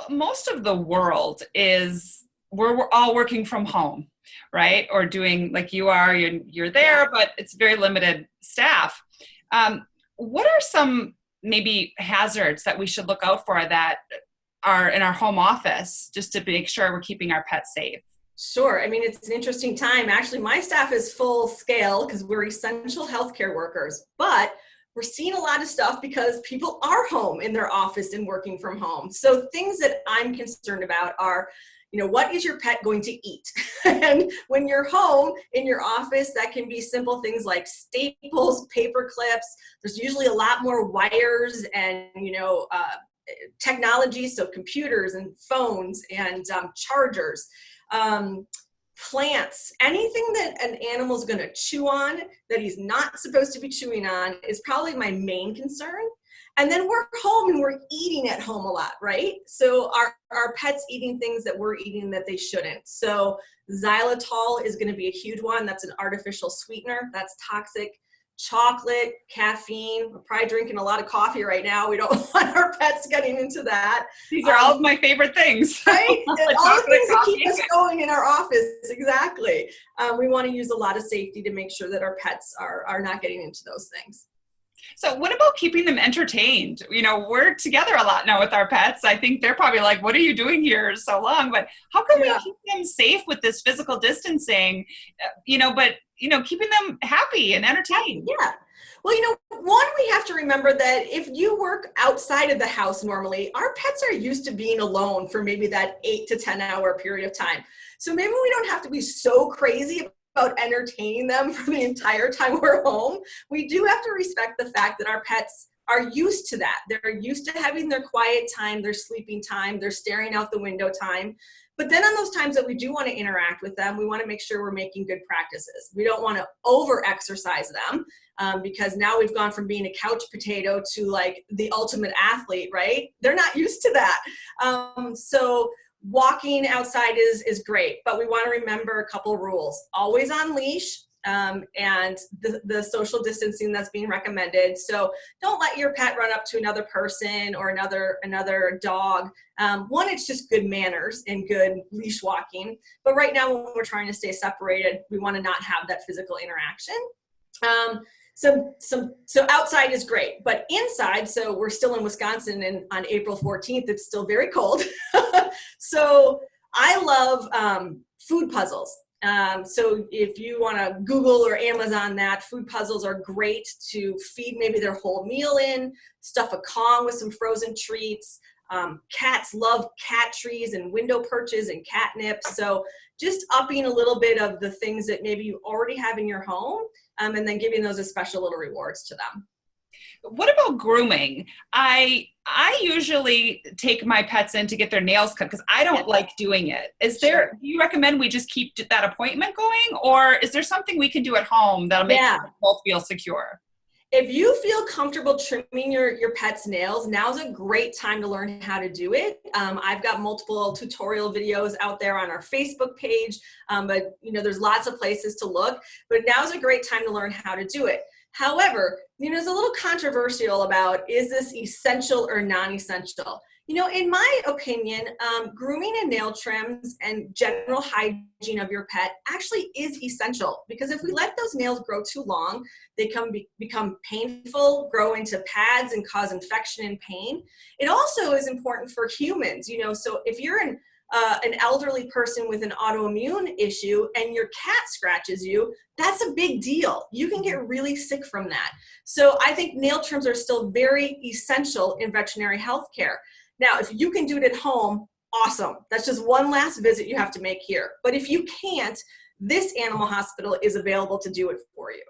Well, most of the world is we're all working from home, right? Or doing like you are, you're there, but it's very limited staff. What are some maybe hazards that we should look out for that are in our home office just to make sure we're keeping our pets safe? Sure. I mean, it's an interesting time. Actually, my staff is full scale because we're essential healthcare workers, but we're seeing a lot of stuff because people are home in their office and working from home. So things that I'm concerned about are, what is your pet going to eat? And when you're home in your office, that can be simple things like staples, paper clips. There's usually a lot more wires and, technology, so computers and phones and chargers. Plants, anything that an animal is going to chew on that he's not supposed to be chewing on is probably my main concern. And then we're home and we're eating at home a lot, right? So our pets eating things that we're eating that they shouldn't. So xylitol is going to be a huge one. That's an artificial sweetener. That's toxic. Chocolate, caffeine. We're probably drinking a lot of coffee right now. We don't want our pets getting into that. These are all of my favorite things. Right? Like all the things that coffee. keep us going in our office. Exactly. We want to use a lot of safety to make sure that our pets are not getting into those things. So what about keeping them entertained? We're together a lot now with our pets. I think they're probably like, what are you doing here so long? But how can we keep them safe with this physical distancing, but keeping them happy and entertained? Yeah. Well, one, we have to remember that if you work outside of the house normally, our pets are used to being alone for maybe that 8 to 10 hour period of time. So maybe we don't have to be so crazy about entertaining them for the entire time we're home. We do have to respect the fact that our pets are used to that. They're used to having their quiet time, their sleeping time, their staring out the window time. But then on those times that we do want to interact with them, we want to make sure we're making good practices. We don't want to over-exercise them because now we've gone from being a couch potato to like the ultimate athlete, right? They're not used to that. So walking outside is great, but we want to remember a couple of rules. Always on leash. And the social distancing that's being recommended. So don't let your pet run up to another person or another dog. One, it's just good manners and good leash walking. But right now, when we're trying to stay separated, we want to not have that physical interaction. So outside is great, but inside, so we're still in Wisconsin, and on April 14th, it's still very cold. So I love food puzzles. So if you want to Google or Amazon that, food puzzles are great to feed maybe their whole meal in, stuff a Kong with some frozen treats. Cats love cat trees and window perches and catnip. So just upping a little bit of the things that maybe you already have in your home, and then giving those as special little rewards to them. What about grooming? I usually take my pets in to get their nails cut because I don't like doing it. Do you recommend we just keep that appointment going, or is there something we can do at home that'll make us both feel secure? If you feel comfortable trimming your pet's nails, now's a great time to learn how to do it. I've got multiple tutorial videos out there on our Facebook page, but there's lots of places to look, but now's a great time to learn how to do it. However, there's a little controversial about, is this essential or non-essential? In my opinion, grooming and nail trims and general hygiene of your pet actually is essential, because if we let those nails grow too long, they become painful, grow into pads and cause infection and pain. It also is important for humans, so if you're an elderly person with an autoimmune issue and your cat scratches you, that's a big deal. You can get really sick from that. So I think nail trims are still very essential in veterinary health care. Now, if you can do it at home, awesome. That's just one last visit you have to make here. But if you can't, this animal hospital is available to do it for you.